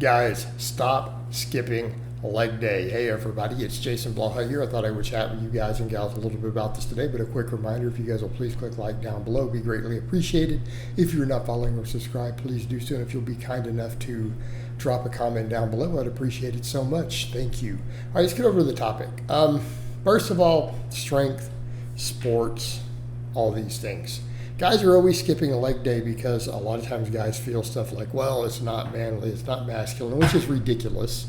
Guys, stop skipping leg day. Hey everybody, it's Jason Blaha here. I thought I would chat with you guys and gals a little bit about this today, but a quick reminder, if you guys will please click like down below, be greatly appreciated. If you're not following or subscribed, please do so. And if you'll be kind enough to drop a comment down below, I'd appreciate it so much. Thank you. All right, let's get over to the topic. First of all, strength, sports, all these things. Guys are always skipping a leg day because a lot of times guys feel stuff like, well, it's not manly, it's not masculine, which is ridiculous.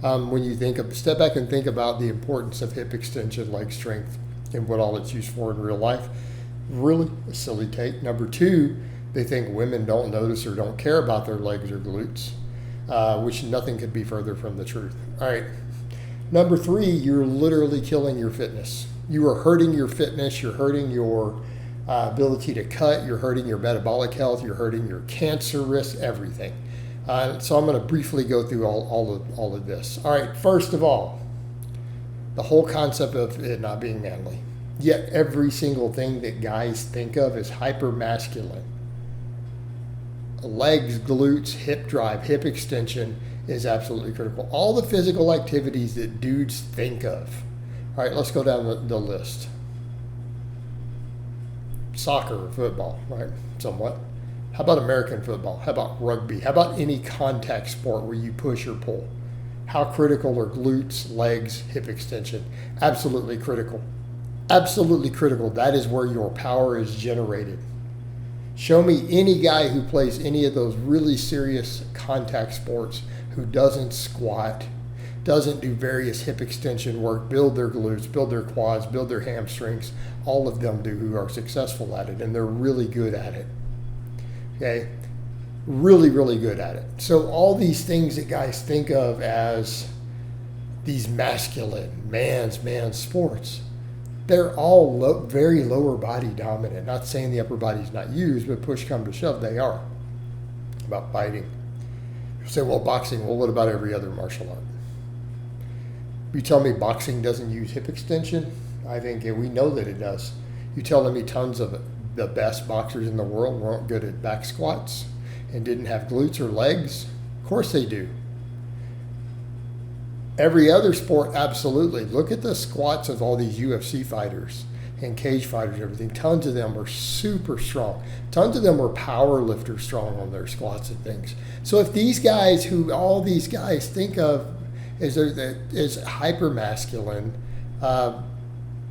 When you step back and think about the importance of hip extension, leg strength, and what all it's used for in real life, really a silly take. Number two, they think women don't notice or don't care about their legs or glutes, which nothing could be further from the truth. All right. Number three, you're literally killing your fitness. You are hurting your fitness. You're hurting your ability to cut. You're hurting your metabolic health. You're hurting your cancer risk, everything. So I'm going to briefly go through all of this. All right, first of all, the whole concept of it not being manly. Yet every single thing that guys think of is hyper masculine. Legs, glutes, hip drive, hip extension is absolutely critical. All the physical activities that dudes think of. All right, let's go down the list. Soccer or football, right? Somewhat. How about American football? How about rugby? How about any contact sport where you push or pull? How critical are glutes, legs, hip extension? Absolutely critical. Absolutely critical. That is where your power is generated. Show me any guy who plays any of those really serious contact sports who doesn't squat, doesn't do various hip extension work, build their glutes, build their quads, build their hamstrings. All of them do who are successful at it, and they're really good at it. Okay? Really, really good at it. So all these things that guys think of as these masculine, man's sports, they're all very lower body dominant. Not saying the upper body's not used, but push come to shove, they are. About fighting. You say, well, boxing, well, what about every other martial art? You tell me boxing doesn't use hip extension? I think we know that it does. You telling me tons of the best boxers in the world weren't good at back squats and didn't have glutes or legs? Of course they do. Every other sport, absolutely. Look at the squats of all these UFC fighters and cage fighters and everything. Tons of them are super strong. Tons of them are power lifters strong on their squats and things. So if these guys, who all these guys think of is hyper masculine,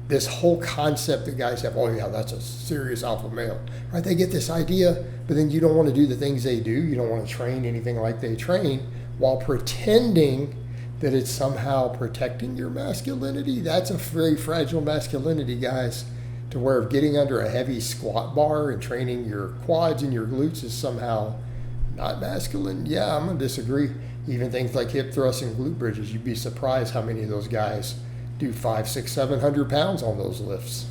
this whole concept that guys have, oh yeah, that's a serious alpha male, right? They get this idea, but then you don't want to do the things they do. You don't want to train anything like they train while pretending that it's somehow protecting your masculinity. That's a very fragile masculinity, guys, to where getting under a heavy squat bar and training your quads and your glutes is somehow not masculine. Yeah, I'm going to disagree. Even things like hip thrusts and glute bridges, you'd be surprised how many of those guys do 500, 600, 700 pounds on those lifts.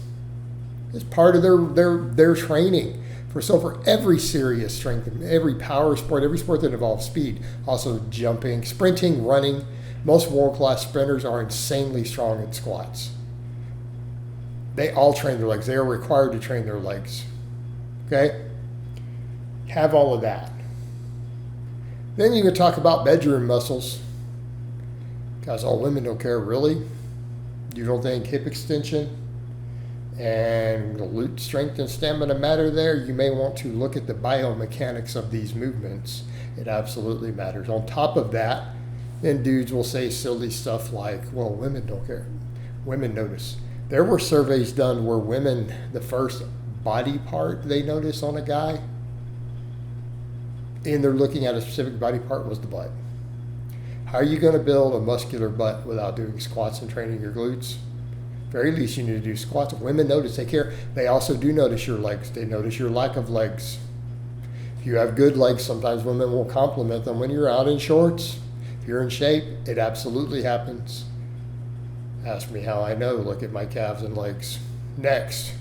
It's part of their training. For every serious strength, every power sport, every sport that involves speed, also jumping, sprinting, running, most world-class sprinters are insanely strong in squats. They all train their legs. They are required to train their legs. Okay? Have all of that. Then you can talk about bedroom muscles. Guys, all women don't care, really. You don't think hip extension and glute strength and stamina matter there? You may want to look at the biomechanics of these movements. It absolutely matters. On top of that, then dudes will say silly stuff like, well, women don't care. Women notice. There were surveys done where women, the first body part they notice on a guy, and they're looking at a specific body part, was the butt. How are you going to build a muscular butt without doing squats and training your glutes? Very least you need to do squats. Women notice, they care. They also do notice your legs. They notice your lack of legs. If you have good legs, sometimes women will compliment them when you're out in shorts. If you're in shape, it absolutely happens. Ask me how I know. Look at my calves and legs. Next.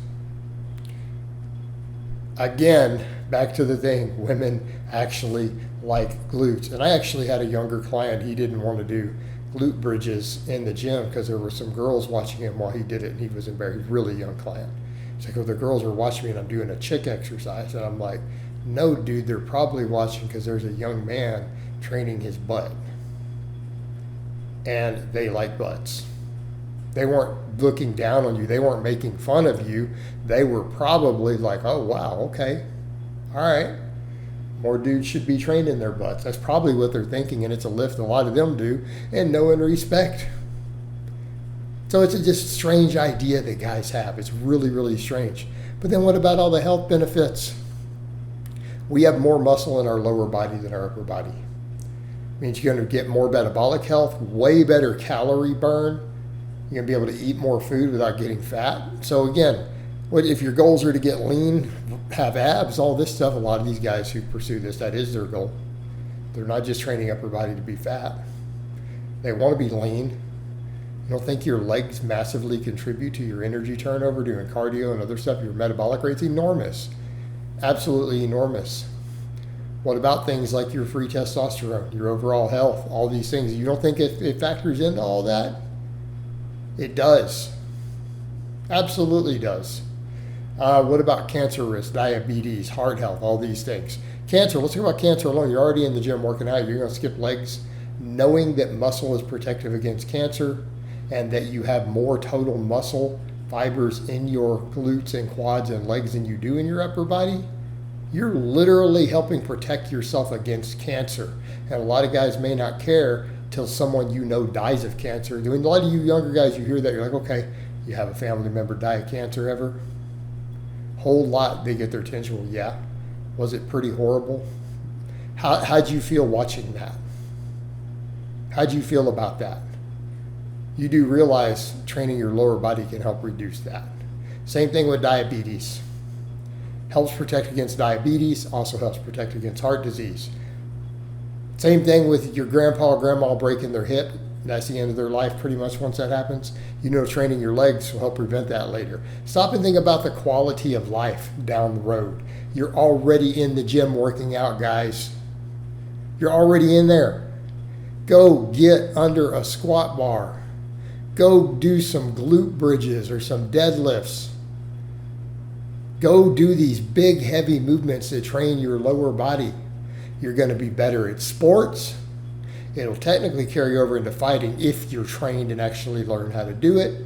Again, back to the thing. Women actually like glutes. And I actually had a younger client. He didn't want to do glute bridges in the gym because there were some girls watching him while he did it, and he was embarrassed. Really young client. He's like, well, the girls are watching me and I'm doing a chick exercise. And I'm like, no, dude, they're probably watching because there's a young man training his butt. And they like butts. They weren't looking down on you. They weren't making fun of you. They were probably like, oh, wow, okay. All right. More dudes should be trained in their butts. That's probably what they're thinking, and it's a lift a lot of them do, and know and respect. So it's a just strange idea that guys have. It's really, really strange. But then what about all the health benefits? We have more muscle in our lower body than our upper body. It means you're going to get more metabolic health, way better calorie burn. You're going to be able to eat more food without getting fat. So again, if your goals are to get lean, have abs, all this stuff, a lot of these guys who pursue this, that is their goal. They're not just training upper body to be fat. They want to be lean. You don't think your legs massively contribute to your energy turnover doing cardio and other stuff? Your metabolic rate's enormous. Absolutely enormous. What about things like your free testosterone, your overall health, all these things? You don't think it factors into all that? It does. Absolutely does. What about cancer risk, diabetes, heart health, all these things? Cancer, let's talk about cancer alone. You're already in the gym working out. You're going to skip legs. Knowing that muscle is protective against cancer and that you have more total muscle fibers in your glutes and quads and legs than you do in your upper body, you're literally helping protect yourself against cancer. And a lot of guys may not care till someone you know dies of cancer. A lot of you younger guys, you hear that, you're like, okay, you have a family member die of cancer ever? Whole lot, they get their attention. Well, yeah. Was it pretty horrible? How'd you feel watching that? How'd you feel about that? You do realize training your lower body can help reduce that. Same thing with diabetes. Helps protect against diabetes, also helps protect against heart disease. Same thing with your grandpa or grandma breaking their hip. That's the end of their life pretty much once that happens. You know, training your legs will help prevent that later. Stop and think about the quality of life down the road. You're already in the gym working out, guys. You're already in there. Go get under a squat bar. Go do some glute bridges or some deadlifts. Go do these big, heavy movements that train your lower body. You're going to be better at sports. It'll technically carry over into fighting if you're trained and actually learn how to do it.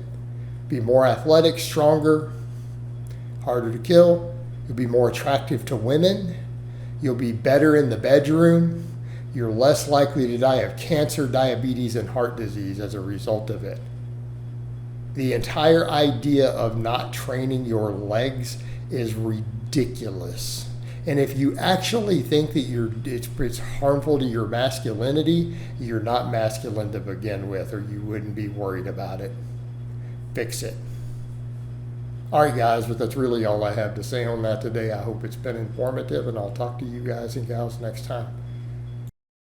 Be more athletic, stronger, harder to kill. You'll be more attractive to women. You'll be better in the bedroom. You're less likely to die of cancer, diabetes, and heart disease as a result of it. The entire idea of not training your legs is ridiculous. And if you actually think that it's harmful to your masculinity, you're not masculine to begin with, or you wouldn't be worried about it. Fix it. All right, guys, but that's really all I have to say on that today. I hope it's been informative, and I'll talk to you guys and gals next time.